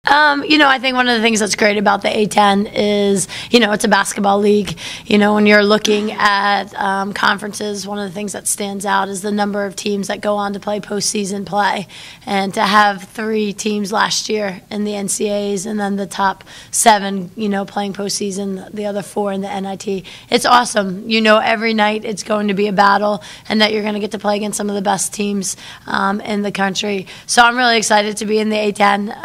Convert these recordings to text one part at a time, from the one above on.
I think one of the things that's great about the A10 is, it's a basketball league. When you're looking at conferences, one of the things that stands out is the number of teams that go on to play postseason play. And to have 3 teams last year in the NCAAs and then the top 7, playing postseason, the other 4 in the NIT, it's awesome. Every night it's going to be a battle and that you're going to get to play against some of the best teams in the country. So I'm really excited to be in the A10.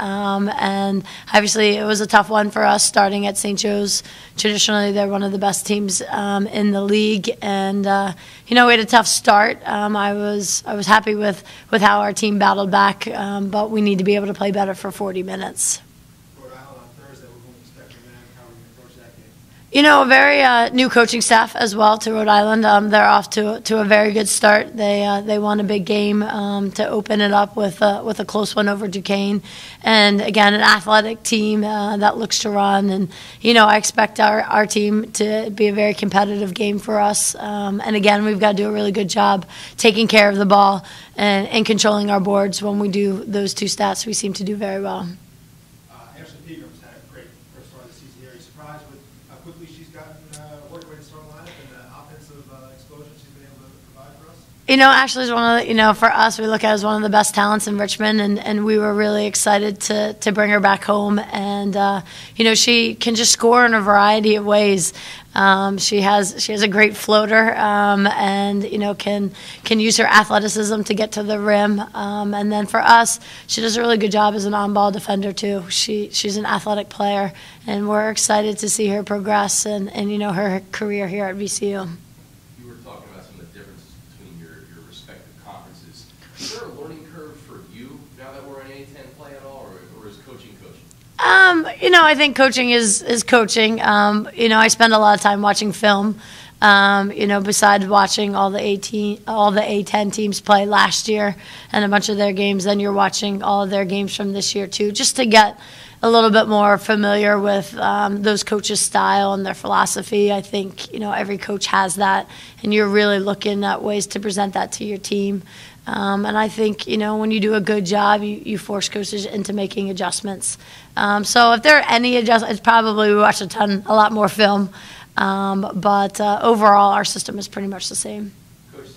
And obviously, it was a tough one for us starting at St. Joe's. Traditionally, they're one of the best teams in the league, and we had a tough start. I was happy with how our team battled back, but we need to be able to play better for 40 minutes. A very new coaching staff as well to Rhode Island. They're off to a very good start. They won a big game to open it up with a close one over Duquesne, and again an athletic team that looks to run. And I expect our team to be a very competitive game for us. And again, we've got to do a really good job taking care of the ball and controlling our boards. When we do those 2 stats, we seem to do very well. Quickly she's gotten work rate starting lineup and the offensive explosion she's been able to provide for us? Ashley's one of the, for us, we look at her as one of the best talents in Richmond, and we were really excited to bring her back home. And, she can just score in a variety of ways. She has a great floater, and can use her athleticism to get to the rim. And then for us, she does a really good job as an on-ball defender too. She's an athletic player, and we're excited to see her progress and her career here at VCU. You were talking about some of the differences between your respective conferences. Is there a learning curve for you now that we're in A10 play at all, or is coaching? I think coaching is coaching. I spend a lot of time watching film. Besides watching all the A10 teams play last year and a bunch of their games, then you're watching all of their games from this year too, just to get a little bit more familiar with those coaches' style and their philosophy. I think every coach has that, and you're really looking at ways to present that to your team. And I think, when you do a good job, you force coaches into making adjustments. So if there are any adjustments, it's probably we watch a lot more film. But overall, our system is pretty much the same. Coach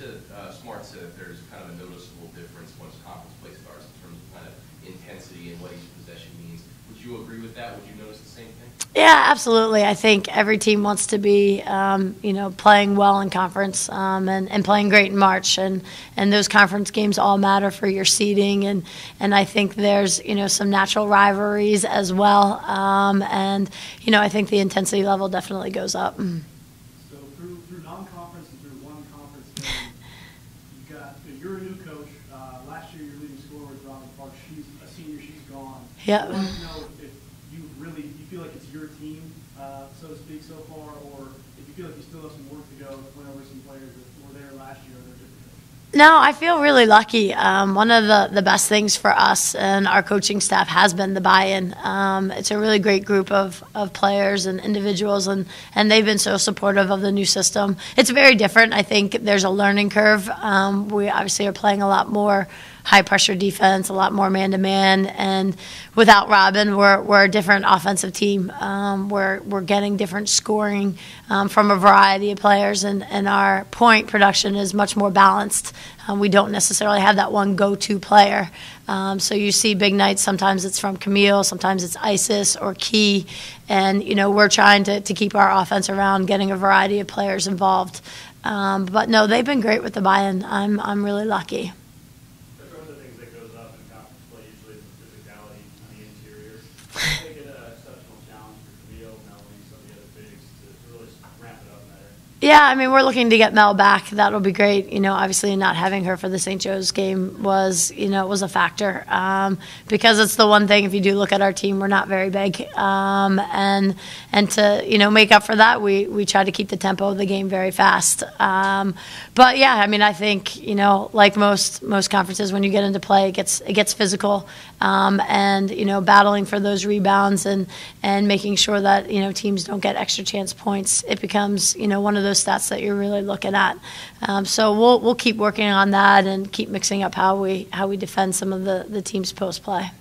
Smart said that there's kind of a noticeable difference once conference play starts in terms of kind of intensity and what each possession means. Would you agree with that? Would you notice the same thing? Yeah, absolutely. I think every team wants to be, playing well in conference and playing great in March. And those conference games all matter for your seeding. And I think there's, some natural rivalries as well. And I think the intensity level definitely goes up. So through non-conference and through one conference game, you're a new coach. Last year, your leading scorer was Robin Park. She's a senior. She's gone. Yeah. I want to know if you feel like it's your team, so to speak, so far, or if you feel like you still have some work to go to win over some players that were there last year and they're different coaches. No, I feel really lucky. One of the best things for us and our coaching staff has been the buy-in. It's a really great group of players and individuals, and they've been so supportive of the new system. It's very different. I think there's a learning curve. We obviously are playing a lot more high-pressure defense, a lot more man-to-man, and without Robin, we're a different offensive team. We're getting different scoring from a variety of players, and our point production is much more balanced. We don't necessarily have that one go-to player. So you see big nights, sometimes it's from Camille, sometimes it's Isis or Key, and we're trying to keep our offense around getting a variety of players involved. But no, they've been great with the buy-in. I'm really lucky. Yeah, I mean, we're looking to get Mel back. That'll be great. Obviously not having her for the St. Joe's game was a factor because it's the one thing, if you do look at our team, we're not very big. And to, make up for that, we try to keep the tempo of the game very fast. But yeah, I mean, I think, like most conferences, when you get into play, it gets physical. And, battling for those rebounds and making sure that, teams don't get extra chance points. It becomes, one of those stats that you're really looking at. So we'll keep working on that and keep mixing up how we defend some of the team's post play.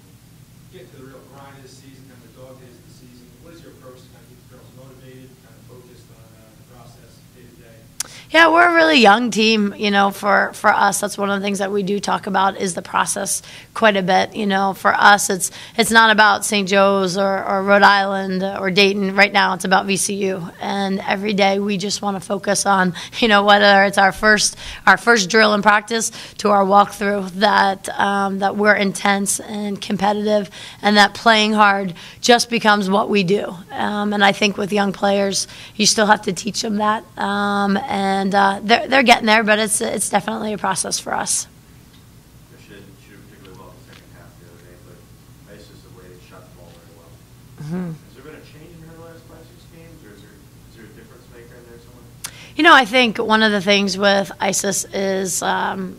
Get to the real grind. Is this season, kind of the dog days of the season, what is your approach to kind of keep the girls motivated, kind of focused on the process day to day? Yeah, we're a really young team, you know, for us. That's one of the things that we do talk about is the process quite a bit. You know, for us, it's not about St. Joe's or Rhode Island or Dayton. Right now, it's about VCU. And every day we just want to focus on, you know, whether it's our first drill in practice to our walkthrough, that we're intense and competitive and that playing hard just becomes what we do. And I think with young players, you still have to teach them that. And they're getting there, but it's definitely a process for us. She didn't shoot particularly well in the second half the other day, but Isis the way shot the ball very well. Has there been a change in her last 5-6 games, or is there a difference maker in there somewhere? You know, I think one of the things with Isis is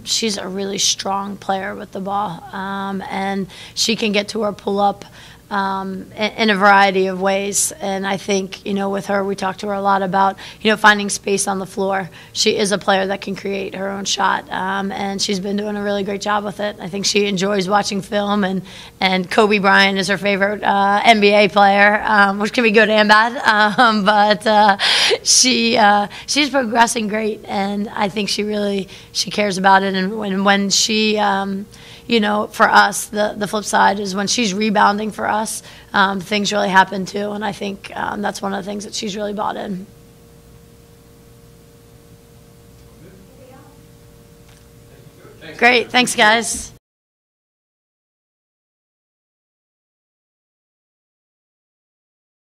she's a really strong player with the ball, and she can get to her pull-up in a variety of ways. And I think, you know, with her, we talked to her a lot about, you know, finding space on the floor. She is a player that can create her own shot, and she's been doing a really great job with it. I think she enjoys watching film, and Kobe Bryant is her favorite NBA player, which can be good and bad, but she's progressing great, and I think she cares about it. And when she you know, for us, the flip side is when she's rebounding for us, things really happen too. And I think that's one of the things that she's really bought in. Great. Thanks, guys.